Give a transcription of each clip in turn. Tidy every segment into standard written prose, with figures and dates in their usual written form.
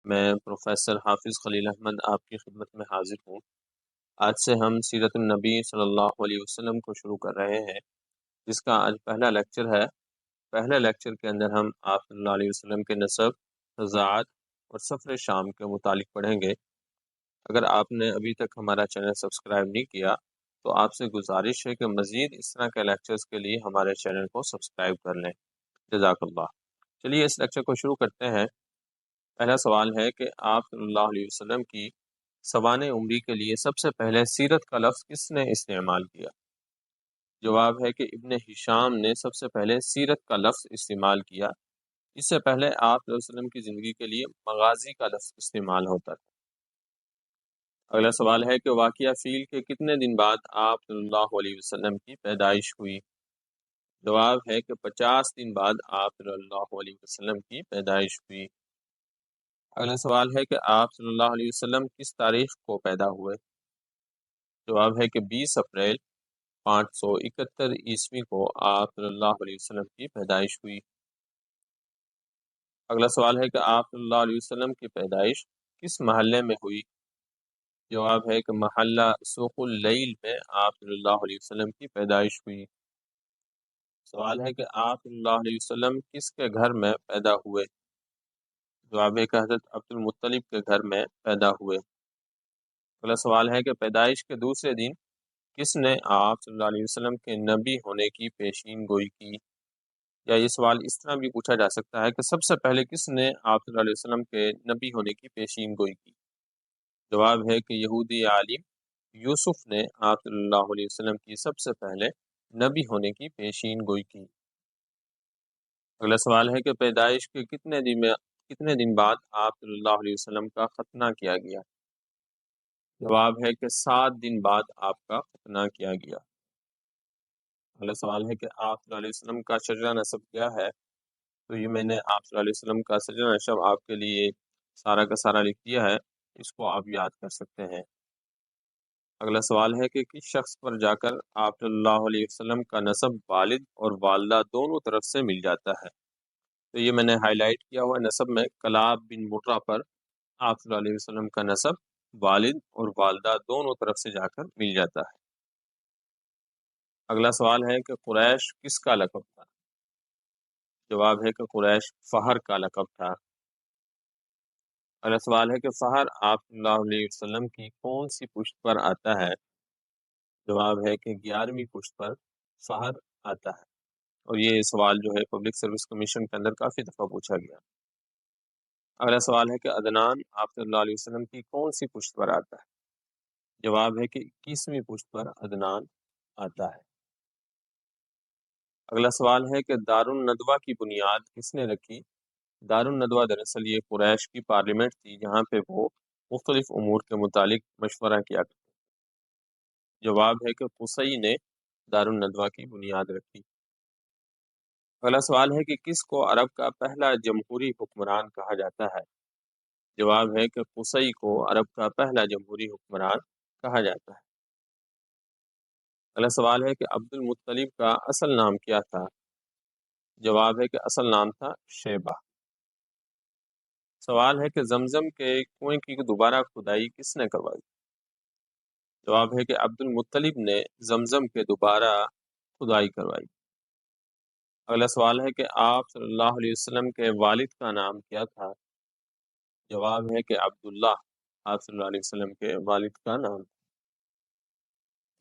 میں پروفیسر حافظ خلیل احمد آپ کی خدمت میں حاضر ہوں۔ آج سے ہم سیرت النبی صلی اللہ علیہ وسلم کو شروع کر رہے ہیں، جس کا آج پہلا لیکچر ہے۔ پہلے لیکچر کے اندر ہم آپ صلی اللہ علیہ وسلم کے نسب، رضاعت اور سفر شام کے متعلق پڑھیں گے۔ اگر آپ نے ابھی تک ہمارا چینل سبسکرائب نہیں کیا تو آپ سے گزارش ہے کہ مزید اس طرح کے لیکچرز کے لیے ہمارے چینل کو سبسکرائب کر لیں۔ جزاک اللہ۔ چلیے اس لیکچر کو شروع کرتے ہیں۔ پہلا سوال ہے کہ آپ صلی اللہ علیہ وسلم کی سوانح عمری کے لیے سب سے پہلے سیرت کا لفظ کس نے استعمال کیا؟ جواب ہے کہ ابن ہشام نے سب سے پہلے سیرت کا لفظ استعمال کیا۔ اس سے پہلے آپ صلی اللہ علیہ وسلم کی زندگی کے لیے مغازی کا لفظ استعمال ہوتا تھا۔ اگلا سوال ہے کہ واقعہ فیل کے کتنے دن بعد آپ صلی اللہ علیہ وسلم کی پیدائش ہوئی؟ جواب ہے کہ 50 دن بعد آپ صلی اللہ علیہ وسلم کی پیدائش ہوئی۔ اگلا سوال ہے کہ آپ صلی اللہ علیہ وسلم کس تاریخ کو پیدا ہوئے؟ جواب ہے کہ 20 اپریل 571 عیسوی کو آپ صلی اللہ علیہ وسلم کی پیدائش ہوئی۔ اگلا سوال ہے کہ آپ صلی اللہ علیہ وسلم کی پیدائش کس محلے میں ہوئی؟ جواب ہے کہ محلہ سوق اللیل میں آپ صلی اللہ علیہ وسلم کی پیدائش ہوئی۔ سوال ہے کہ آپ صلی اللہ علیہ وسلم کس کے گھر میں پیدا ہوئے؟ جواب ہے کہ حضرت عبد المطلب کے گھر میں پیدا ہوئے۔ اگلا سوال ہے کہ پیدائش کے دوسرے دن کس نے آپ صلی اللہ علیہ وسلم کے نبی ہونے کی پیشین گوئی کی؟ یا یہ سوال اس طرح بھی پوچھا جا سکتا ہے کہ سب سے پہلے کس نے آپ صلی اللہ علیہ وسلم کے نبی ہونے کی پیشین گوئی کی؟ جواب ہے کہ یہودی عالم یوسف نے آپ صلی اللہ علیہ وسلم کی سب سے پہلے نبی ہونے کی پیشین گوئی کی۔ اگلا سوال ہے کہ پیدائش کے کتنے دن بعد آپ صلی اللہ علیہ وسلم کا ختنہ کیا گیا؟ جواب ہے کہ 7 دن بعد آپ کا ختنہ کیا گیا۔ اگلا سوال ہے کہ آپ صلی اللہ علیہ وسلم کا شجرہ نسب کیا ہے؟ تو یہ میں نے آپ صلی اللہ علیہ وسلم کا شجرہ نسب آپ کے لیے سارا کا سارا لکھ دیا ہے، اس کو آپ یاد کر سکتے ہیں۔ اگلا سوال ہے کہ کس شخص پر جا کر آپ صلی اللہ علیہ وسلم کا نسب والد اور والدہ دونوں طرف سے مل جاتا ہے؟ تو یہ میں نے ہائی لائٹ کیا ہوا نسب میں کلاب بن مرہ پر آپ صلی اللہ علیہ وسلم کا نسب والد اور والدہ دونوں طرف سے جا کر مل جاتا ہے۔ اگلا سوال ہے کہ قریش کس کا لقب تھا؟ جواب ہے کہ قریش فہر کا لقب تھا۔ اگلا سوال ہے کہ فہر آپ صلی اللہ علیہ وسلم کی کون سی پشت پر آتا ہے؟ جواب ہے کہ 11ویں پشت پر فہر آتا ہے، اور یہ سوال جو ہے پبلک سروس کمیشن کے اندر کافی دفعہ پوچھا گیا۔ اگلا سوال ہے کہ عدنان آپ صلی اللہ علیہ وسلم کی کون سی پشت پر آتا ہے؟ جواب ہے کہ 21ویں پشت پر عدنان آتا ہے۔ اگلا سوال ہے کہ دار الندوہ کی بنیاد کس نے رکھی؟ دار الندوہ دراصل یہ قریش کی پارلیمنٹ تھی جہاں پہ وہ مختلف امور کے متعلق مشورہ کیا کرتے۔ جواب ہے کہ قصی نے دار الندوہ کی بنیاد رکھی۔ اگلا سوال ہے کہ کس کو عرب کا پہلا جمہوری حکمران کہا جاتا ہے؟ جواب ہے کہ قصی کو عرب کا پہلا جمہوری حکمران کہا جاتا ہے۔ اگلا سوال ہے کہ عبد المطلب کا اصل نام کیا تھا؟ جواب ہے کہ اصل نام تھا شیبہ۔ سوال ہے کہ زمزم کے کنویں کی دوبارہ کھدائی کس نے کروائی؟ جواب ہے کہ عبد المطلب نے زمزم کے دوبارہ کھدائی کروائی۔ اگلا سوال ہے کہ آپ صلی اللہ علیہ وسلم کے والد کا نام کیا تھا؟ جواب ہے کہ عبداللہ آپ صلی اللہ علیہ وسلم کے والد کا نام۔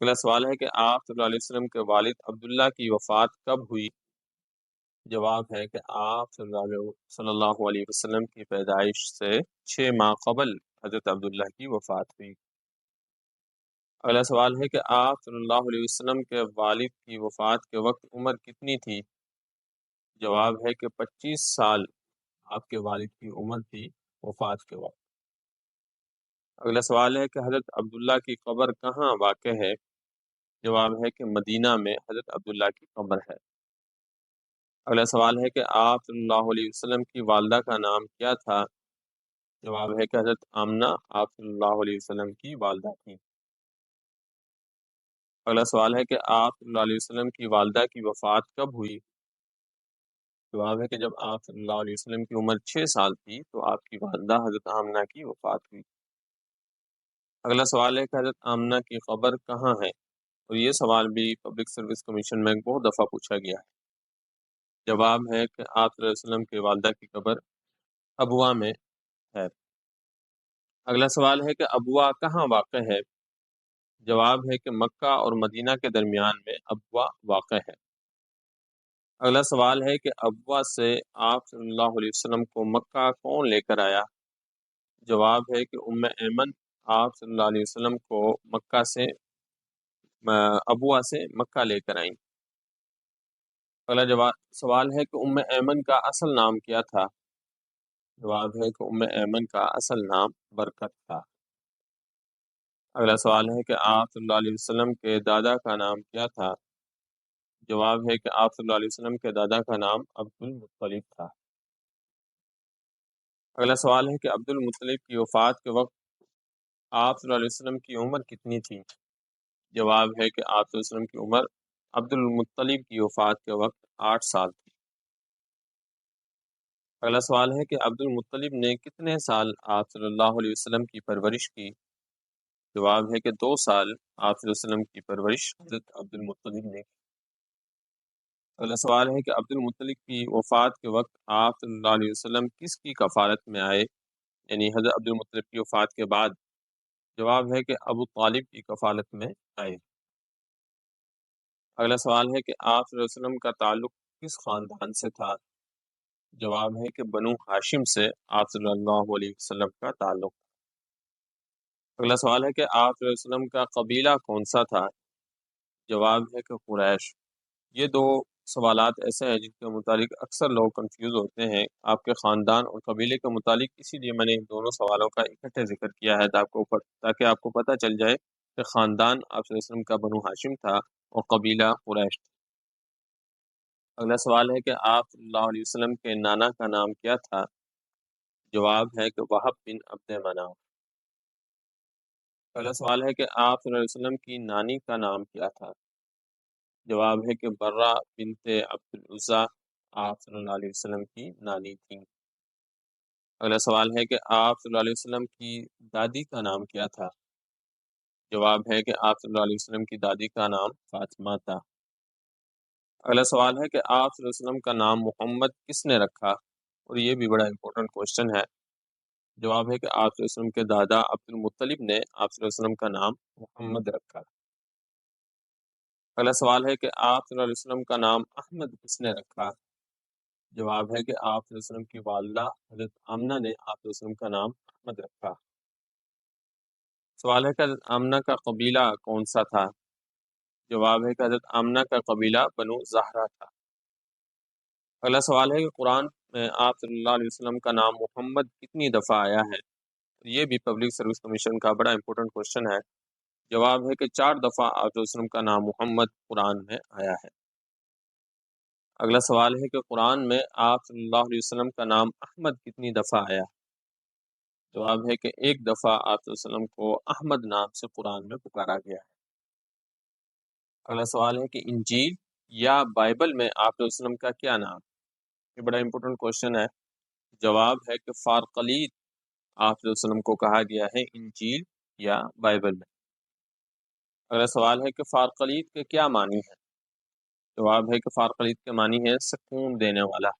اگلا سوال ہے کہ آپ صلی اللہ علیہ وسلم کے والد عبداللہ کی وفات کب ہوئی؟ جواب ہے کہ آپ صلی اللہ علیہ وسلم کی پیدائش سے 6 ماہ قبل حضرت عبداللہ کی وفات ہوئی۔ اگلا سوال ہے کہ آپ صلی اللہ علیہ وسلم کے والد کی وفات کے وقت عمر کتنی تھی؟ جواب ہے کہ 25 سال آپ کے والد کی عمر تھی وفات کے وقت۔ اگلا سوال ہے کہ حضرت عبداللہ کی قبر کہاں واقع ہے؟ جواب ہے کہ مدینہ میں حضرت عبداللہ کی قبر ہے۔ اگلا سوال ہے کہ آپ صلی اللہ علیہ وسلم کی والدہ کا نام کیا تھا؟ جواب ہے کہ حضرت آمنہ آپ صلی اللہ علیہ وسلم کی والدہ تھی۔ اگلا سوال ہے کہ آپ صلی اللہ علیہ وسلم کی والدہ کی وفات کب ہوئی؟ جواب ہے کہ جب آپ صلی اللہ علیہ وسلم کی عمر 6 سال تھی تو آپ کی والدہ حضرت آمنہ کی وفات ہوئی۔ اگلا سوال ہے کہ حضرت آمنہ کی قبر کہاں ہے؟ اور یہ سوال بھی پبلک سروس کمیشن میں بہت دفعہ پوچھا گیا ہے۔ جواب ہے کہ آپ صلی اللہ علیہ وسلم کے والدہ کی قبر ابوا میں ہے۔ اگلا سوال ہے کہ ابوا کہاں واقع ہے؟ جواب ہے کہ مکہ اور مدینہ کے درمیان میں ابوا واقع ہے۔ اگلا سوال ہے کہ ابوا سے آپ صلی اللہ علیہ وسلم کو مکہ کون لے کر آیا؟ جواب ہے کہ ام ایمن آپ صلی اللہ علیہ وسلم کو مکہ سے ابوا سے مکہ لے کر آئیں۔ اگلا سوال ہے کہ ام ایمن کا اصل نام کیا تھا؟ جواب ہے کہ ام ایمن کا اصل نام برکت تھا۔ اگلا سوال ہے کہ آپ صلی اللہ علیہ وسلم کے دادا کا نام کیا تھا؟ جواب ہے کہ آپ صلی اللہ علیہ وسلم کے دادا کا نام عبد المطلب تھا۔ اگلا سوال ہے کہ عبد المطلب کی وفات کے وقت آپ صلی اللہ علیہ وسلم کی عمر کتنی تھی؟ جواب ہے کہ آپ صلی اللہ علیہ وسلم کی عمر عبد المطلب کی وفات کے وقت 8 سال تھی۔ اگلا سوال ہے کہ عبد المطلب نے کتنے سال آپ صلی اللہ علیہ وسلم کی پرورش کی؟ جواب ہے کہ 2 سال آپ صلی اللہ علیہ وسلم کی پرورش حضرت عبد المطلب نے کی۔ اگلا سوال ہے کہ عبد المطلب کی وفات کے وقت آپ صلی اللہ علیہ وسلم کس کی کفالت میں آئے، یعنی حضرت عبد المطلب کی وفات کے بعد؟ جواب ہے کہ ابو طالب کی کفالت میں آئے۔ اگلا سوال ہے کہ آپ صلی اللہ علیہ وسلم کا تعلق کس خاندان سے تھا؟ جواب ہے کہ بنو ہاشم سے آپ صلی اللہ علیہ وسلم کا تعلق۔ اگلا سوال ہے کہ آپ صلی اللہ علیہ وسلم کا قبیلہ کون سا تھا؟ جواب ہے کہ قریش۔ یہ 2 سوالات ایسے ہیں جن کے متعلق اکثر لوگ کنفیوز ہوتے ہیں آپ کے خاندان اور قبیلے کے متعلق، اسی لیے میں نے ان دونوں سوالوں کا اکٹھے ذکر کیا ہے تاکہ آپ کو پتہ چل جائے کہ خاندان آپ صلی اللہ علیہ وسلم کا بنو ہاشم تھا اور قبیلہ قریش تھا۔ اگلا سوال ہے کہ آپ صلی اللہ علیہ وسلم کے نانا کا نام کیا تھا؟ جواب ہے کہ وہب بن عبد مناف۔ اگلا سوال ہے کہ آپ صلی اللہ علیہ وسلم کی نانی کا نام کیا تھا؟ جواب ہے کہ برہ بنت عبد العزیٰ آپ صلی اللہ علیہ وسلم کی نانی تھیں۔ اگلا سوال ہے کہ آپ صلی اللہ علیہ وسلم کی دادی کا نام کیا تھا؟ جواب ہے کہ آپ صلی اللہ علیہ وسلم کی دادی کا نام فاطمہ تھا۔ اگلا سوال ہے کہ آپ صلی اللہ علیہ وسلم کا نام محمد کس نے رکھا؟ اور یہ بھی بڑا امپورٹنٹ کوشچن ہے۔ جواب ہے کہ آپ صلی اللہ علیہ وسلم کے دادا عبد المطلب نے آپ صلی اللہ علیہ وسلم کا نام محمد رکھا۔ اگلا سوال ہے کہ آپ صلی اللہ علیہ وسلم کا نام احمد کس نے رکھا؟ جواب ہے کہ آپ صلی اللہ علیہ وسلم کی والدہ حضرت آمنہ نے آپ صلی اللہ علیہ وسلم کا نام احمد رکھا۔ سوال ہے کہ حضرت آمنہ کا قبیلہ کون سا تھا؟ جواب ہے کہ حضرت آمنہ کا قبیلہ بنو زہرہ تھا۔ اگلا سوال ہے کہ قرآن میں آپ صلی اللہ علیہ وسلم کا نام محمد کتنی دفعہ آیا ہے؟ یہ بھی پبلک سروس کمیشن کا بڑا امپورٹنٹ کوشچن ہے۔ جواب ہے کہ 4 دفعہ آپ صلی اللہ علیہ وسلم کا نام محمد قرآن میں آیا ہے۔ اگلا سوال ہے کہ قرآن میں آپ صلی اللہ علیہ وسلم کا نام احمد کتنی دفعہ آیا؟ جواب ہے کہ 1 دفعہ آپ صلی اللہ علیہ وسلم کو احمد نام سے قرآن میں پکارا گیا ہے۔ اگلا سوال ہے کہ انجیل یا بائبل میں آپ صلی اللہ علیہ وسلم کا کیا نام؟ یہ بڑا امپورٹنٹ کوشچن ہے۔ جواب ہے کہ فارقلیت آپ صلی اللہ علیہ وسلم کو کہا گیا ہے انجیل یا بائبل میں۔ اگلا سوال ہے کہ فارقلیت کے کیا معنی ہے؟ جواب ہے کہ فارقلیت کے معنی ہے سکون دینے والا۔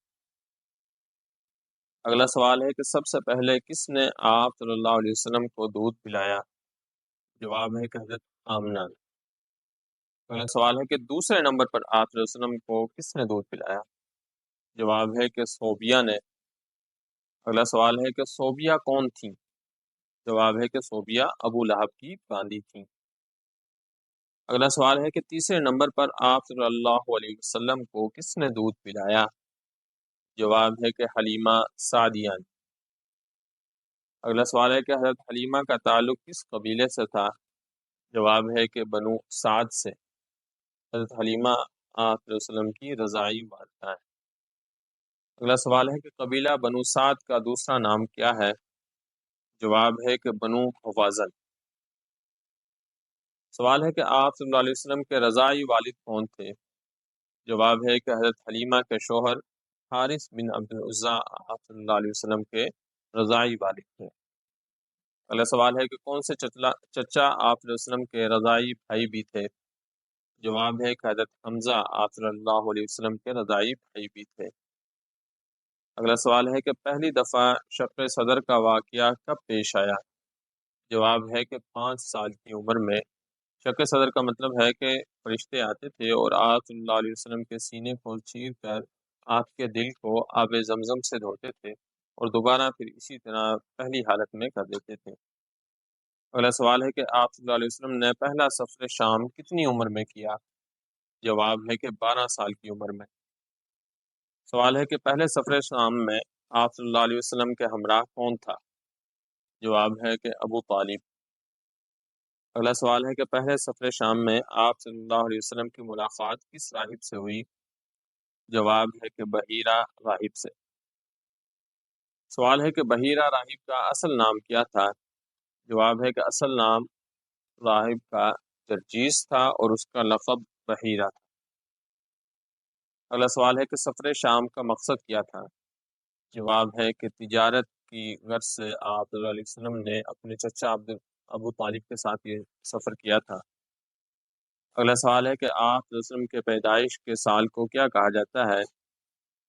اگلا سوال ہے کہ سب سے پہلے کس نے آپ صلی اللہ علیہ وسلم کو دودھ پلایا؟ جواب ہے کہ حضرت آمنہ نے۔ اگلا سوال ہے کہ دوسرے نمبر پر آپ صلی اللہ علیہ وسلم کو کس نے دودھ پلایا؟ جواب ہے کہ صوبیہ نے۔ اگلا سوال ہے کہ صوبیہ کون تھیں؟ جواب ہے کہ صوبیہ ابو لہب کی باندی تھیں۔ اگلا سوال ہے کہ تیسرے نمبر پر آپ صلی اللہ علیہ وسلم کو کس نے دودھ پلایا؟ جواب ہے کہ حلیمہ سعدیہ نے۔ اگلا سوال ہے کہ حضرت حلیمہ کا تعلق کس قبیلے سے تھا؟ جواب ہے کہ بنو سعد سے۔ حضرت حلیمہ آپ صلی اللہ علیہ وسلم کی رضاعی والدہ ہے۔ اگلا سوال ہے کہ قبیلہ بنو سعد کا دوسرا نام کیا ہے؟ جواب ہے کہ بنو حوازن۔ سوال ہے کہ آپ صلی اللہ علیہ وسلم کے رضاعی والد کون تھے؟ جواب ہے کہ حضرت حلیمہ کے شوہر حارث بن عبد العزا آپ صلی اللہ علیہ وسلم کے رضاعی والد تھے۔ اگلا سوال ہے کہ کون سے چچا آپ صلی اللہ علیہ وسلم کے رضاعی بھائی بھی تھے؟ جواب ہے کہ حضرت حمزہ آپ صلی اللہ علیہ وسلم کے رضاعی بھائی بھی تھے۔ اگلا سوال ہے کہ پہلی دفعہ شق صدر کا واقعہ کب پیش آیا؟ جواب ہے کہ 5 سال کی عمر میں۔ شق صدر کا مطلب ہے کہ فرشتے آتے تھے اور آپ صلی اللہ علیہ وسلم کے سینے کو چیر کر آپ کے دل کو آب زمزم سے دھوتے تھے اور دوبارہ پھر اسی طرح پہلی حالت میں کر دیتے تھے۔ اگلا سوال ہے کہ آپ صلی اللہ علیہ وسلم نے پہلا سفر شام کتنی عمر میں کیا؟ جواب ہے کہ 12 سال کی عمر میں۔ سوال ہے کہ پہلے سفر شام میں آپ صلی اللہ علیہ وسلم کے ہمراہ کون تھا؟ جواب ہے کہ ابو طالب۔ اگلا سوال ہے کہ پہلے سفر شام میں آپ صلی اللہ علیہ وسلم کی ملاقات کس راہب سے ہوئی؟ جواب ہے کہ بحیرہ راہب سے۔ سوال ہے کہ بحیرہ راہب کا اصل نام کیا تھا؟ جواب ہے کہ اصل نام راہب کا جرجیس تھا اور اس کا لقب بحیرہ تھا۔ اگلا سوال ہے کہ سفر شام کا مقصد کیا تھا؟ جواب ہے کہ تجارت کی غرض سے آپ صلی اللہ علیہ وسلم نے اپنے چچا ابو طالب کے ساتھ یہ سفر کیا تھا۔ اگلا سوال ہے کہ آپ صلی اللہ علیہ وسلم کے پیدائش کے سال کو کیا کہا جاتا ہے؟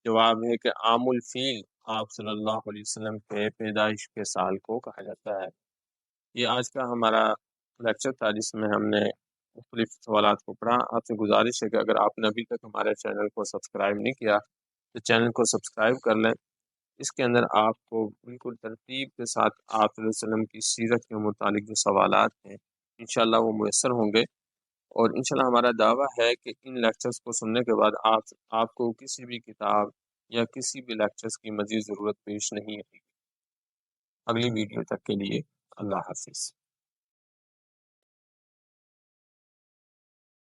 جواب ہے کہ عام الفیل آپ صلی اللہ علیہ وسلم کے پیدائش کے سال کو کہا جاتا ہے۔ یہ آج کا ہمارا لیکچر تھا جس میں ہم نے مختلف سوالات کو پڑھا۔ آپ سے گزارش ہے کہ اگر آپ نے ابھی تک ہمارے چینل کو سبسکرائب نہیں کیا تو چینل کو سبسکرائب کر لیں۔ اس کے اندر آپ کو بالکل ترتیب کے ساتھ آپ صلی اللہ علیہ وسلم کی سیرت کے متعلق جو سوالات ہیں انشاءاللہ وہ میسر ہوں گے، اور انشاءاللہ ہمارا دعویٰ ہے کہ ان لیکچرز کو سننے کے بعد آپ کو کسی بھی کتاب یا کسی بھی لیکچرز کی مزید ضرورت پیش نہیں آئے گی۔ اگلی ویڈیو تک کے لیے اللہ حافظ۔